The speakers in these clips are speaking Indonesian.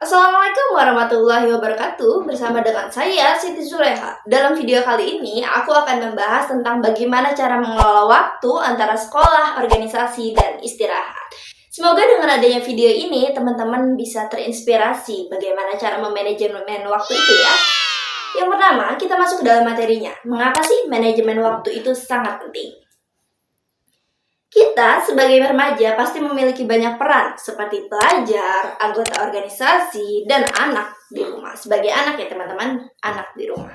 Assalamualaikum warahmatullahi wabarakatuh. Bersama dengan saya Siti Zuleha. Dalam video kali ini aku akan membahas tentang bagaimana cara mengelola waktu antara sekolah, organisasi, dan istirahat. Semoga dengan adanya video ini teman-teman bisa terinspirasi bagaimana cara memanajemen waktu itu ya. Yang pertama, kita masuk ke dalam materinya. Mengapa sih manajemen waktu itu sangat penting? Kita sebagai remaja pasti memiliki banyak peran seperti pelajar, anggota organisasi, dan anak di rumah. Sebagai anak ya teman-teman, anak di rumah.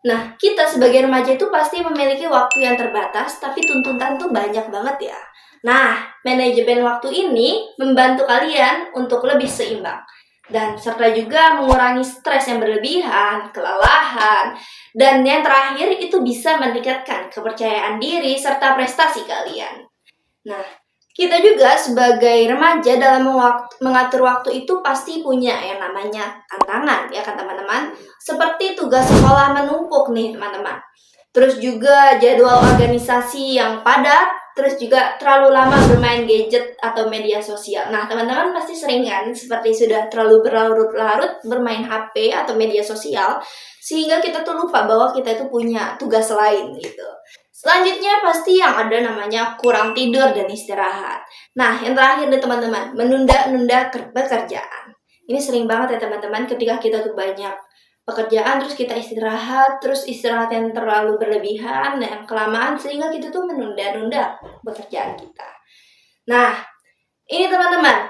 Nah, kita sebagai remaja itu pasti memiliki waktu yang terbatas, tapi tuntutan tuh banyak banget ya. Nah, manajemen waktu ini membantu kalian untuk lebih seimbang. Dan serta juga mengurangi stres yang berlebihan, kelelahan, dan yang terakhir itu bisa meningkatkan kepercayaan diri serta prestasi kalian. Nah, kita juga sebagai remaja dalam mengatur waktu itu pasti punya yang namanya tantangan, ya kan teman-teman? Seperti tugas sekolah menumpuk nih teman-teman. Terus juga jadwal organisasi yang padat, terus juga terlalu lama bermain gadget atau media sosial. Nah, teman-teman pasti sering kan seperti sudah terlalu berlarut-larut bermain HP atau media sosial, sehingga kita tuh lupa bahwa kita itu punya tugas lain gitu. Selanjutnya pasti yang ada namanya kurang tidur dan istirahat. Nah, yang terakhir nih teman-teman, menunda-nunda pekerjaan. Ini sering banget ya teman-teman ketika kita tuh banyak pekerjaan terus kita istirahat, terus istirahat yang terlalu berlebihan, yang kelamaan sehingga kita tuh menunda-nunda pekerjaan kita. Nah, ini teman-teman,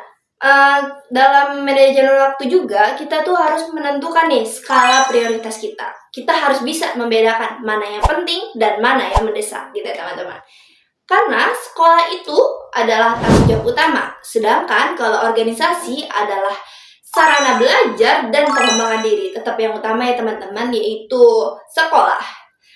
dalam manajemen waktu juga kita tuh harus menentukan nih skala prioritas kita. Kita harus bisa membedakan mana yang penting dan mana yang mendesak gitu ya teman-teman. Karena sekolah itu adalah tanggung jawab utama, sedangkan kalau organisasi adalah sarana belajar dan pengembangan diri. Tetap yang utama ya teman-teman, yaitu sekolah.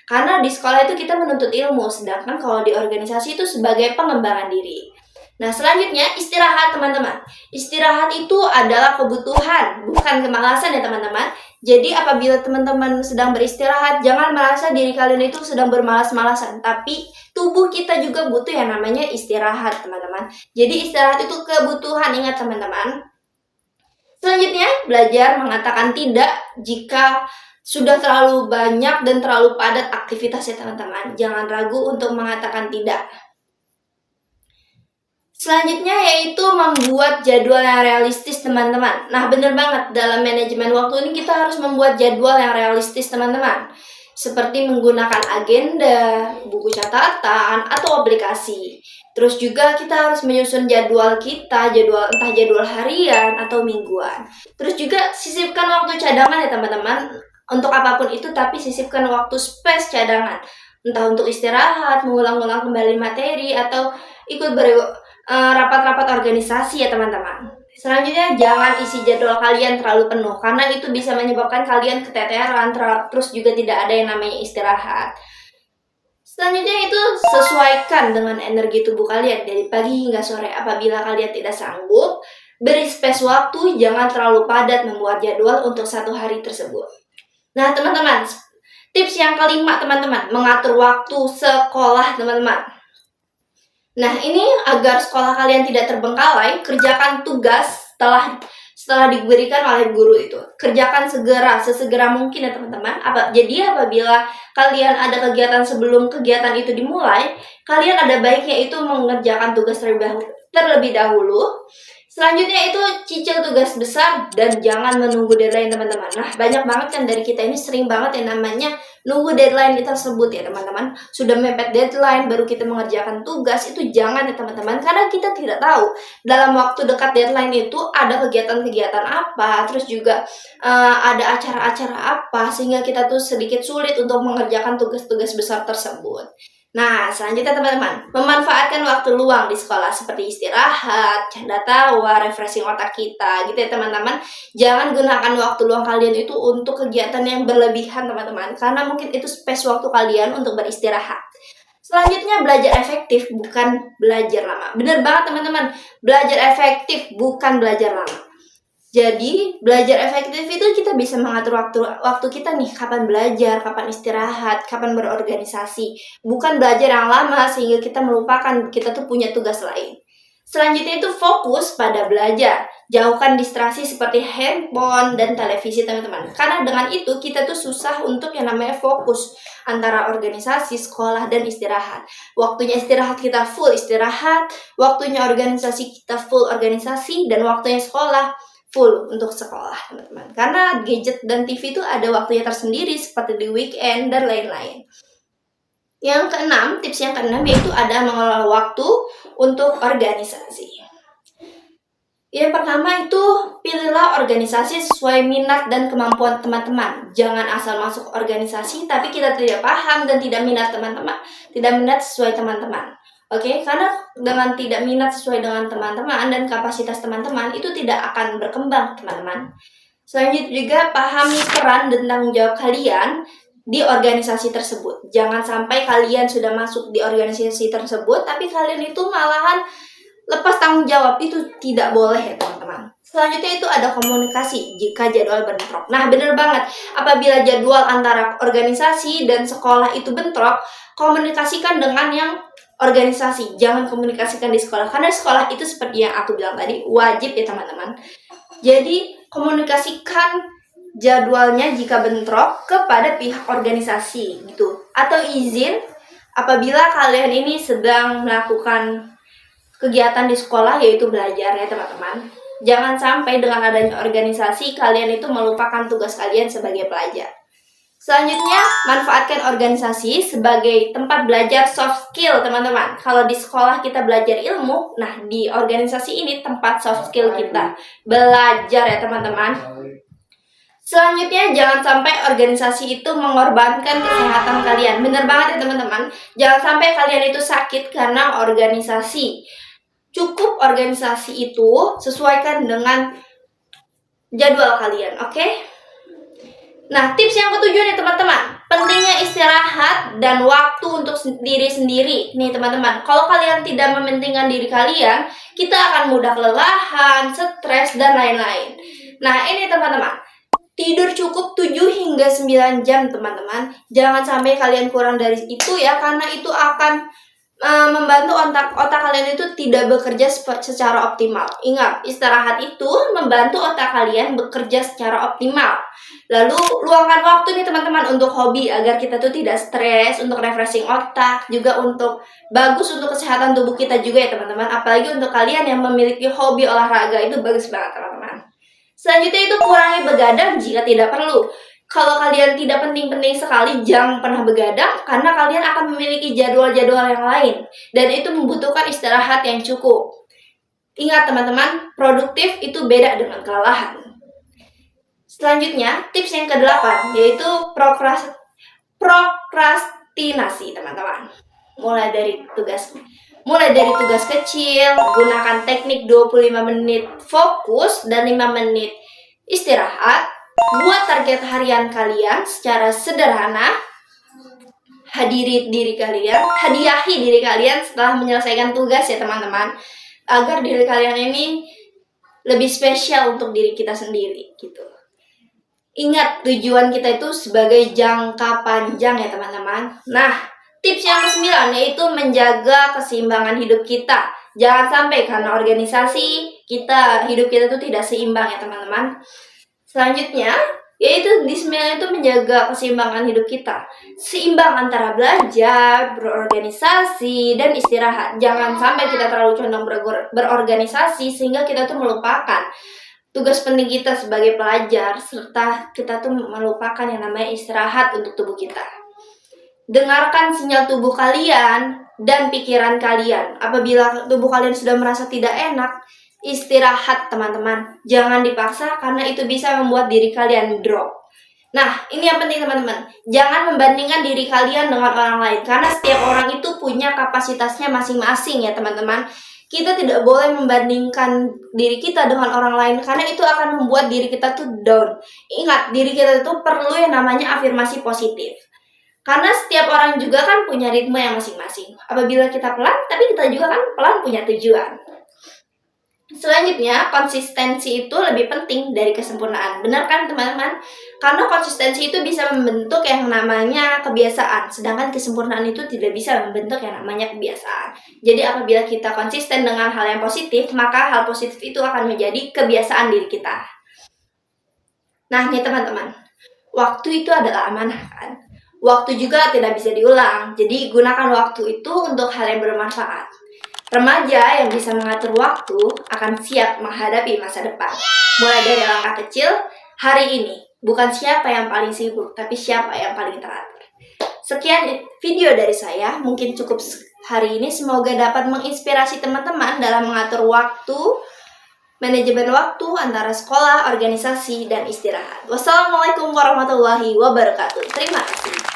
Karena di sekolah itu kita menuntut ilmu, sedangkan kalau di organisasi itu sebagai pengembangan diri. Nah, selanjutnya istirahat teman-teman. Istirahat itu adalah kebutuhan, bukan kemalasan ya teman-teman. Jadi apabila teman-teman sedang beristirahat, jangan merasa diri kalian itu sedang bermalas-malasan. Tapi tubuh kita juga butuh yang namanya istirahat teman-teman. Jadi istirahat itu kebutuhan, ingat teman-teman. Selanjutnya, belajar mengatakan tidak jika sudah terlalu banyak dan terlalu padat aktivitasnya teman-teman. Jangan ragu untuk mengatakan tidak. Selanjutnya yaitu membuat jadwal yang realistis teman-teman. Nah bener banget, dalam manajemen waktu ini kita harus membuat jadwal yang realistis teman-teman. Seperti menggunakan agenda, buku catatan, atau aplikasi. Terus juga kita harus menyusun jadwal kita, entah jadwal harian atau mingguan. Terus juga sisipkan waktu cadangan ya teman-teman. Untuk apapun itu tapi sisipkan waktu space cadangan. Entah untuk istirahat, mengulang-ulang kembali materi, atau ikut rapat-rapat organisasi ya teman-teman. Selanjutnya jangan isi jadwal kalian terlalu penuh karena itu bisa menyebabkan kalian keteteran, terus juga tidak ada yang namanya istirahat. Selanjutnya itu sesuaikan dengan energi tubuh kalian dari pagi hingga sore. Apabila kalian tidak sanggup, beri space waktu, jangan terlalu padat membuat jadwal untuk satu hari tersebut. Nah teman-teman, tips yang kelima teman-teman, mengatur waktu sekolah teman-teman. Nah, ini agar sekolah kalian tidak terbengkalai, kerjakan tugas setelah diberikan oleh guru itu. Kerjakan sesegera mungkin ya teman-teman. Jadi apabila kalian ada kegiatan sebelum kegiatan itu dimulai, kalian ada baiknya itu mengerjakan tugas terlebih dahulu. Selanjutnya itu cicil tugas besar dan jangan menunggu deadline teman-teman. Nah, banyak banget kan dari kita ini sering banget yang namanya nunggu deadline tersebut ya teman-teman. Sudah mepet deadline baru kita mengerjakan tugas, itu jangan ya teman-teman. Karena kita tidak tahu dalam waktu dekat deadline itu ada kegiatan-kegiatan apa, terus juga ada acara-acara apa, sehingga kita tuh sedikit sulit untuk mengerjakan tugas-tugas besar tersebut. Nah, selanjutnya teman-teman, memanfaatkan waktu luang di sekolah seperti istirahat, canda tawa, refreshing otak kita gitu ya teman-teman. Jangan gunakan waktu luang kalian itu untuk kegiatan yang berlebihan teman-teman, karena mungkin itu space waktu kalian untuk beristirahat. Selanjutnya belajar efektif bukan belajar lama. Bener banget teman-teman, belajar efektif bukan belajar lama. Jadi, belajar efektif itu kita bisa mengatur waktu kita nih, kapan belajar, kapan istirahat, kapan berorganisasi. Bukan belajar yang lama sehingga kita melupakan kita tuh punya tugas lain. Selanjutnya itu fokus pada belajar. Jauhkan distraksi seperti handphone dan televisi teman-teman. Karena dengan itu kita tuh susah untuk yang namanya fokus antara organisasi, sekolah, dan istirahat. Waktunya istirahat kita full istirahat, waktunya organisasi kita full organisasi, dan waktunya sekolah full untuk sekolah teman-teman. Karena gadget dan TV itu ada waktunya tersendiri seperti di weekend dan lain-lain. Yang keenam, tips yang keenam yaitu ada mengelola waktu untuk organisasi. Yang pertama itu pilihlah organisasi sesuai minat dan kemampuan teman-teman. Jangan asal masuk organisasi tapi kita tidak paham dan tidak minat teman-teman, tidak minat sesuai teman-teman. Oke, karena dengan tidak minat sesuai dengan teman-teman dan kapasitas teman-teman itu tidak akan berkembang, teman-teman. Selanjutnya juga pahami peran dan tanggung jawab kalian di organisasi tersebut. Jangan sampai kalian sudah masuk di organisasi tersebut tapi kalian itu malahan lepas tanggung jawab. Itu tidak boleh ya teman-teman. Selanjutnya itu ada komunikasi jika jadwal bentrok. Nah bener banget, apabila jadwal antara organisasi dan sekolah itu bentrok, komunikasikan dengan yang organisasi. Jangan komunikasikan di sekolah, karena sekolah itu seperti yang aku bilang tadi, wajib ya teman-teman. Jadi komunikasikan jadwalnya jika bentrok kepada pihak organisasi gitu. Atau izin apabila kalian ini sedang melakukan kegiatan di sekolah yaitu belajar ya teman-teman. Jangan sampai dengan adanya organisasi kalian itu melupakan tugas kalian sebagai pelajar. Selanjutnya, manfaatkan organisasi sebagai tempat belajar soft skill teman-teman. Kalau di sekolah kita belajar ilmu, nah di organisasi ini tempat soft skill kita belajar ya teman-teman. Selanjutnya, jangan sampai organisasi itu mengorbankan kesehatan kalian. Bener banget ya teman-teman. Jangan sampai kalian itu sakit karena organisasi. Cukup organisasi itu sesuaikan dengan jadwal kalian, oke? Nah, tips yang ketujuh nih teman-teman, pentingnya istirahat dan waktu untuk diri sendiri. Nih teman-teman, kalau kalian tidak mementingkan diri kalian, kita akan mudah kelelahan, stres, dan lain-lain. Nah, ini teman-teman, tidur cukup 7 hingga 9 jam teman-teman. Jangan sampai kalian kurang dari itu ya, karena itu akan membantu otak kalian itu tidak bekerja secara optimal. Ingat, istirahat itu membantu otak kalian bekerja secara optimal. Lalu luangkan waktu nih teman-teman untuk hobi agar kita tuh tidak stres, untuk refreshing otak, juga untuk bagus untuk kesehatan tubuh kita juga ya teman-teman. Apalagi untuk kalian yang memiliki hobi olahraga, itu bagus banget teman-teman. Selanjutnya itu kurangi begadang jika tidak perlu. Kalau kalian tidak penting-penting sekali, jangan pernah begadang karena kalian akan memiliki jadwal-jadwal yang lain dan itu membutuhkan istirahat yang cukup. Ingat teman-teman, produktif itu beda dengan kelelahan. Selanjutnya, tips yang ke-8 yaitu prokrastinasi teman-teman. Mulai dari tugas kecil, gunakan teknik 25 menit fokus dan 5 menit istirahat. Buat target harian kalian secara sederhana. Hadiahi diri kalian setelah menyelesaikan tugas ya teman-teman, agar diri kalian ini lebih spesial untuk diri kita sendiri gitu. Ingat, tujuan kita itu sebagai jangka panjang ya teman-teman. Nah, tips yang ke-9 yaitu menjaga keseimbangan hidup kita. Jangan sampai karena organisasi hidup kita itu tidak seimbang ya teman-teman. Selanjutnya, yaitu di 9 itu menjaga keseimbangan hidup kita. Seimbang antara belajar, berorganisasi, dan istirahat. Jangan sampai kita terlalu condong berorganisasi sehingga kita tuh melupakan tugas penting kita sebagai pelajar, serta kita tuh melupakan yang namanya istirahat untuk tubuh kita. Dengarkan sinyal tubuh kalian dan pikiran kalian. Apabila tubuh kalian sudah merasa tidak enak, istirahat teman-teman, jangan dipaksa karena itu bisa membuat diri kalian drop. Nah, ini yang penting teman-teman, jangan membandingkan diri kalian dengan orang lain karena setiap orang itu punya kapasitasnya masing-masing ya teman-teman. Kita tidak boleh membandingkan diri kita dengan orang lain karena itu akan membuat diri kita tuh down. Ingat, diri kita itu perlu yang namanya afirmasi positif. Karena setiap orang juga kan punya ritme yang masing-masing. Apabila kita pelan, tapi kita juga kan pelan punya tujuan. Selanjutnya, konsistensi itu lebih penting dari kesempurnaan. Benar kan teman-teman? Karena konsistensi itu bisa membentuk yang namanya kebiasaan, sedangkan kesempurnaan itu tidak bisa membentuk yang namanya kebiasaan. Jadi apabila kita konsisten dengan hal yang positif, maka hal positif itu akan menjadi kebiasaan diri kita. Nah nih teman-teman, waktu itu adalah amanah kan? Waktu juga tidak bisa diulang, jadi gunakan waktu itu untuk hal yang bermanfaat. Remaja yang bisa mengatur waktu akan siap menghadapi masa depan. Mulai dari langkah kecil, hari ini. Bukan siapa yang paling sibuk, tapi siapa yang paling teratur. Sekian video dari saya, mungkin cukup hari ini. Semoga dapat menginspirasi teman-teman dalam mengatur waktu, manajemen waktu antara sekolah, organisasi, dan istirahat. Wassalamualaikum warahmatullahi wabarakatuh. Terima kasih.